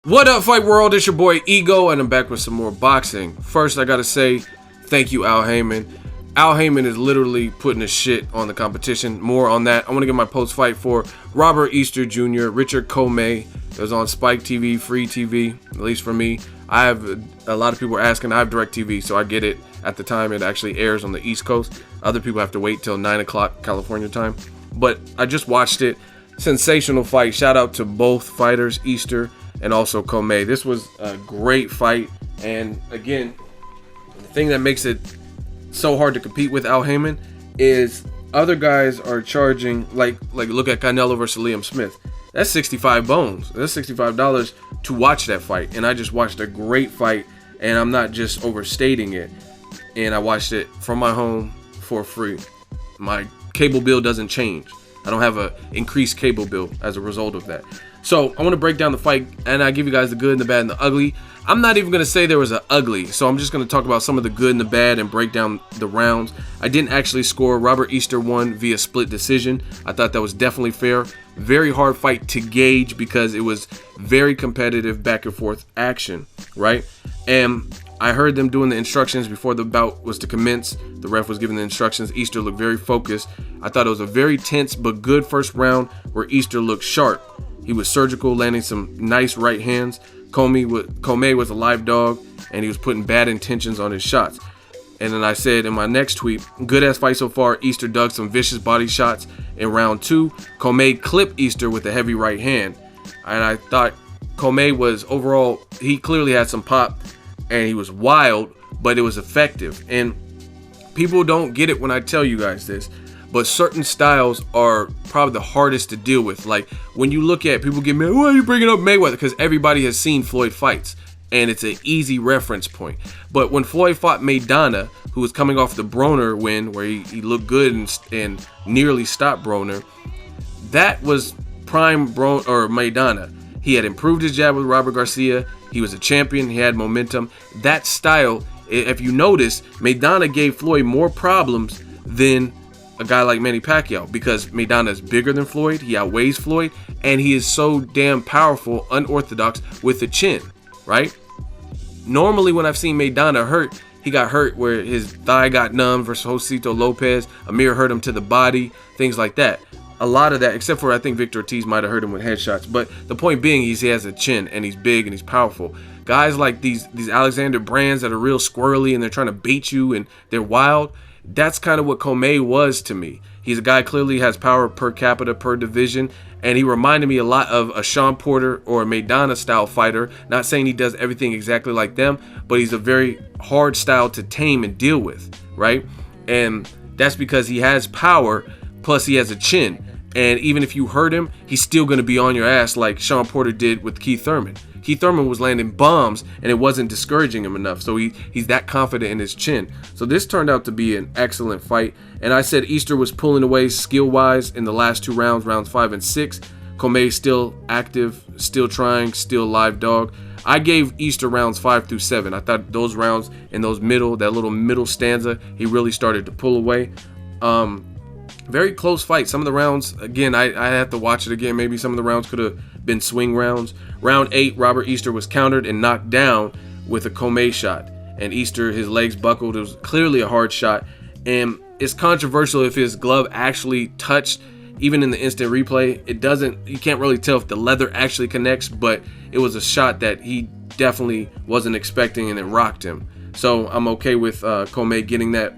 What up, Fight World? It's your boy Ego, and I'm back with some more boxing. First, I gotta say thank you, Al Heyman. Al Heyman is literally putting a shit on the competition. More on that. I want to get my post-fight for Robert Easter Jr., Richard Commey. It was on Spike TV, free TV, at least for me. I have a lot of people are asking. I have DirecTV, so I get it at the time it actually airs on the East Coast. Other people have to wait till 9 o'clock California time. But I just watched it. Sensational fight. Shout out to both fighters, Easter and also Commey. This was a great fight, and again, the thing that makes it so hard to compete with Al Heyman is other guys are charging like look at Canelo versus Liam Smith. That's 65 bones. That's $65 to watch that fight, and I just watched a great fight, and I'm not just overstating it. And I watched it from my home for free. My cable bill doesn't change. I don't have a increased cable bill as a result of that. So I want to break down the fight, and I give you guys the good and the bad and the ugly. I'm not even going to say there was an ugly, so I'm just going to talk about some of the good and the bad and break down the rounds. I didn't actually score. Robert Easter won via split decision. I thought that was definitely fair. Very hard fight to gauge because it was very competitive back and forth action, right? And I heard them doing the instructions before the bout was to commence. The ref was giving the instructions. Easter looked very focused. I thought it was a very tense but good first round where Easter looked sharp. He was surgical, landing some nice right hands. Commey was a live dog, and he was putting bad intentions on his shots. And then I said in my next tweet, good ass fight so far. Easter dug some vicious body shots in round 2. Commey clipped Easter with a heavy right hand. And I thought Commey was overall, he clearly had some pop, and he was wild, but it was effective. And people don't get it when I tell you guys this, but certain styles are probably the hardest to deal with. Like when you look at people get mad, why are you bringing up Mayweather? Because everybody has seen Floyd fights, and it's an easy reference point. But when Floyd fought Maidana, who was coming off the Broner win, where he looked good and nearly stopped Broner, that was prime Maidana. He had improved his jab with Robert Garcia. He was a champion. He had momentum. That style, if you notice, Maidana gave Floyd more problems than a guy like Manny Pacquiao, because Maidana is bigger than Floyd, he outweighs Floyd, and he is so damn powerful, unorthodox with the chin, right? Normally when I've seen Maidana hurt, he got hurt where his thigh got numb versus Josito Lopez, Amir hurt him to the body, things like that. A lot of that, except for I think Victor Ortiz might have hurt him with headshots, but the point being he has a chin, and he's big, and he's powerful. Guys like these Alexander Brands that are real squirrely, and they're trying to bait you, and they're wild. That's kind of what Commey was to me. He's a guy clearly has power per capita, per division, and he reminded me a lot of a Sean Porter or a Maidana style fighter. Not saying he does everything exactly like them, but he's a very hard style to tame and deal with, right? And that's because he has power, plus he has a chin. And even if you hurt him, he's still going to be on your ass like Sean Porter did with Keith Thurman. Keith Thurman was landing bombs, and it wasn't discouraging him enough. So he's that confident in his chin. So this turned out to be an excellent fight. And I said Easter was pulling away skill-wise in the last 2 rounds, rounds 5 and 6. Commey still active, still trying, still live dog. I gave Easter rounds 5 through 7. I thought those rounds in that little middle stanza, he really started to pull away. Very close fight. Some of the rounds, again, I have to watch it again. Maybe some of the rounds could have been swing rounds. Round 8, Robert Easter was countered and knocked down with a Commey shot. And Easter, his legs buckled. It was clearly a hard shot. And it's controversial if his glove actually touched. Even in the instant replay, you can't really tell if the leather actually connects, but it was a shot that he definitely wasn't expecting, and it rocked him. So I'm okay with Commey getting that.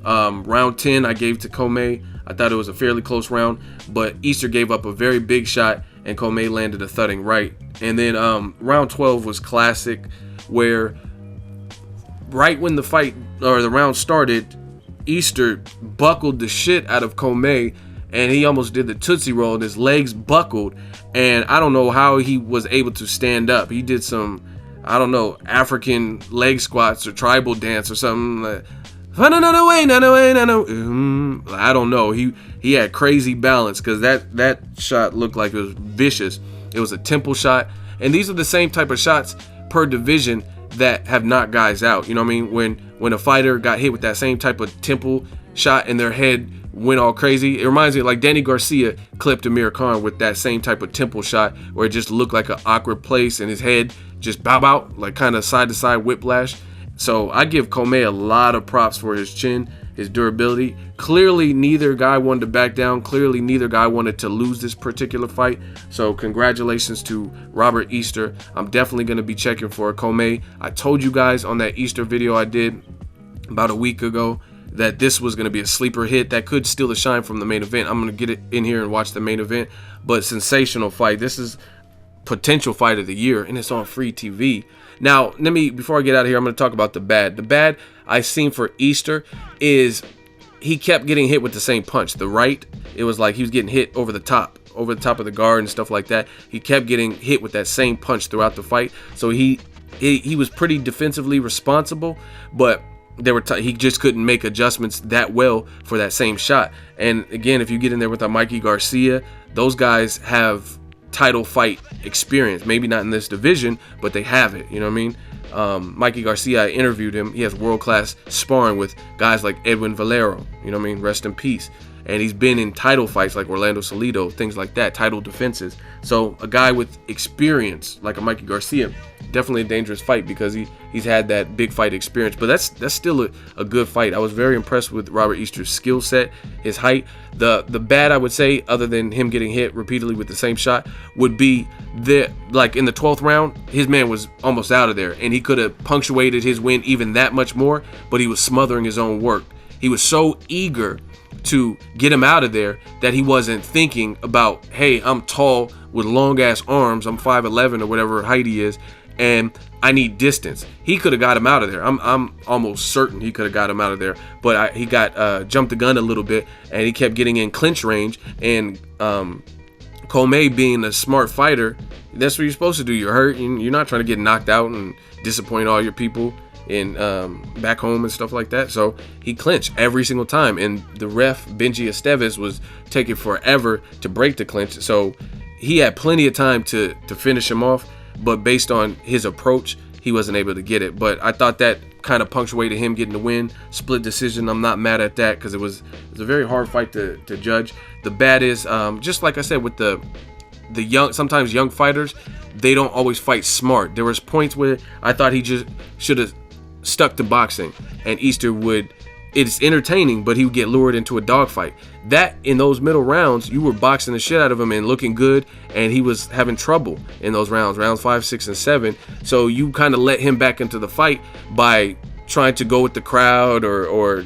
Round 10 I gave to Commey. I thought it was a fairly close round, but Easter gave up a very big shot, and Commey landed a thudding right. And then round 12 was classic, where right when the fight or the round started, Easter buckled the shit out of Commey, and he almost did the Tootsie Roll, and his legs buckled, and I don't know how he was able to stand up. He did some, I don't know, African leg squats or tribal dance or something. I don't know. He had crazy balance, because that shot looked like it was vicious. It was a temple shot, and these are the same type of shots per division that have knocked guys out. You know what I mean? When a fighter got hit with that same type of temple shot and their head went all crazy. It reminds me like Danny Garcia clipped Amir Khan with that same type of temple shot where it just looked like an awkward place and his head just bow out, like kind of side to side whiplash. So I give Commey a lot of props for his chin, his durability. Clearly neither guy wanted to back down. Clearly neither guy wanted to lose this particular fight. So congratulations to Robert Easter. I'm definitely going to be checking for Commey. I told you guys on that Easter video I did about a week ago that this was going to be a sleeper hit that could steal the shine from the main event. I'm going to get it in here and watch the main event. But sensational fight. This is potential fight of the year, and it's on free TV. Now, before I get out of here, I'm going to talk about the bad. The bad I seen for Easter is he kept getting hit with the same punch. The right, it was like he was getting hit over the top of the guard and stuff like that. He kept getting hit with that same punch throughout the fight. So he was pretty defensively responsible, but he just couldn't make adjustments that well for that same shot. And again, if you get in there with a Mikey Garcia, those guys have title fight experience. Maybe not in this division, but they have it. You know what I mean? Mikey Garcia, I interviewed him. He has world-class sparring with guys like Edwin Valero. You know what I mean? Rest in peace. And he's been in title fights like Orlando Salido, things like that, title defenses. So a guy with experience like a Mikey Garcia, definitely a dangerous fight because he's had that big fight experience. But that's still a good fight. I was very impressed with Robert Easter's skill set, his height. The bad, I would say, other than him getting hit repeatedly with the same shot, would be like in the 12th round, his man was almost out of there, and he could have punctuated his win even that much more, but he was smothering his own work. He was so eager to get him out of there that he wasn't thinking about, hey, I'm tall with long ass arms, I'm 5'11" or whatever height he is, and I need distance. He could have got him out of there. I'm almost certain he could have got him out of there, but he got jumped the gun a little bit, and he kept getting in clinch range. And Commey, being a smart fighter, that's what you're supposed to do. You're hurt, you're not trying to get knocked out and disappoint all your people in back home and stuff like that. So he clinched every single time, and the ref Benji Esteves was taking forever to break the clinch. So he had plenty of time to finish him off, but based on his approach, he wasn't able to get it. But I thought that kind of punctuated him getting the win. Split decision. I'm not mad at that because it was a very hard fight to judge. The bad is just like I said with the sometimes young fighters, they don't always fight smart. There was points where I thought he just should have stuck to boxing, and Easter it's entertaining, but he would get lured into a dogfight. That in those middle rounds, you were boxing the shit out of him and looking good, and he was having trouble in those rounds 5, 6, and 7. So you kind of let him back into the fight by trying to go with the crowd or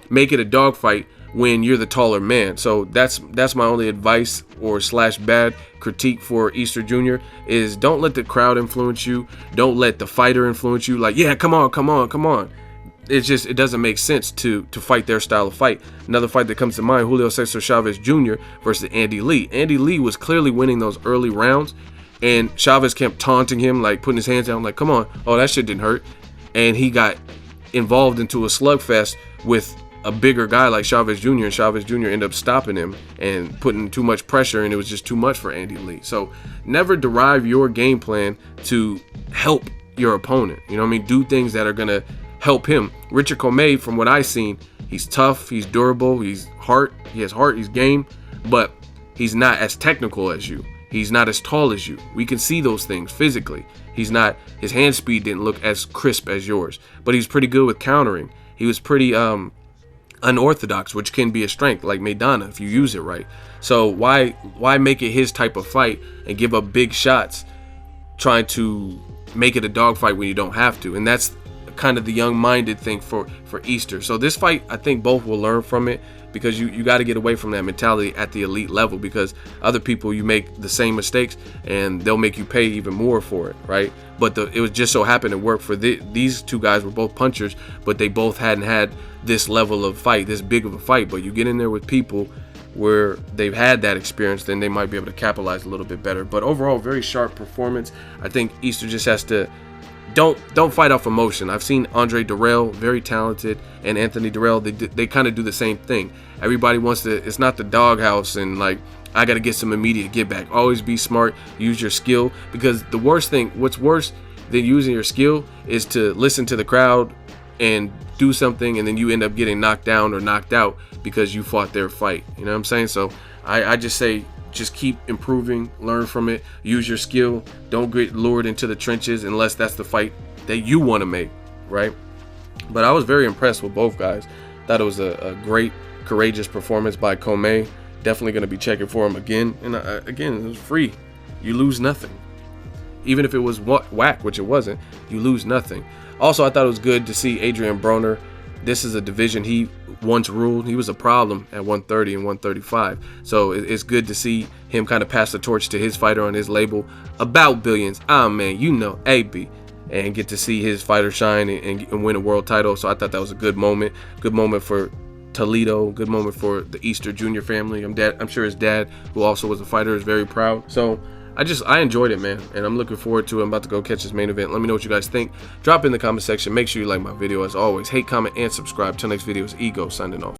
make it a dogfight when you're the taller man. So that's my only advice or / bad critique for Easter Jr. is don't let the crowd influence you. Don't let the fighter influence you. Like, yeah, come on. It doesn't make sense to fight their style of fight. Another fight that comes to mind, Julio Cesar Chavez Jr. versus Andy Lee. Andy Lee was clearly winning those early rounds, and Chavez kept taunting him, like putting his hands down, like, come on, oh, that shit didn't hurt. And he got involved into a slugfest with a bigger guy like Chavez Jr., and Chavez Jr. ended up stopping him and putting too much pressure, and it was just too much for Andy Lee. So never derive your game plan to help your opponent. You know what I mean? Do things that are going to help him. Richard Commey, from what I've seen, he's tough, he's durable, he has heart, he's game, but he's not as technical as you. He's not as tall as you. We can see those things physically. His hand speed didn't look as crisp as yours, but he's pretty good with countering. He was pretty unorthodox, which can be a strength, like Maidana, if you use it right. So why make it his type of fight and give up big shots trying to make it a dogfight when you don't have to? And that's kind of the young-minded thing for Easter. So this fight, I think both will learn from it, because you got to get away from that mentality at the elite level, because other people, you make the same mistakes and they'll make you pay even more for it, right? But it was just so happened to work for these two guys. Were both punchers, but they both hadn't had this level of fight, this big of a fight. But you get in there with people where they've had that experience, then they might be able to capitalize a little bit better. But overall, very sharp performance. I think Easter just has to don't fight off emotion. I've seen Andre Durrell, very talented, and Anthony Durrell. They kind of do the same thing. Everybody wants to. It's not the doghouse and like, I got to get some immediate get back. Always be smart. Use your skill, because what's worse than using your skill is to listen to the crowd and do something, and then you end up getting knocked down or knocked out because you fought their fight. You know what I'm saying? So I just say, just keep improving, learn from it, use your skill. Don't get lured into the trenches unless that's the fight that you want to make, right? But I was very impressed with both guys. Thought it was a great, courageous performance by Commey. Definitely going to be checking for him again. And again, it was free. You lose nothing. Even if it was whack, which it wasn't, you lose nothing. Also, I thought it was good to see Adrian Broner. This is a division he once ruled. He was a problem at 130 and 135. So it's good to see him kind of pass the torch to his fighter on his label, About Billions. Ah, man, you know, AB. And get to see his fighter shine and win a world title. So I thought that was a good moment. Good moment for Toledo. Good moment for the Easter Jr. family. I'm sure his dad, who also was a fighter, is very proud. So I enjoyed it, man, and I'm looking forward to it. I'm about to go catch this main event. Let me know what you guys think. Drop in the comment section. Make sure you like my video. As always, hate, comment, and subscribe. Till next video, it's Ego signing off.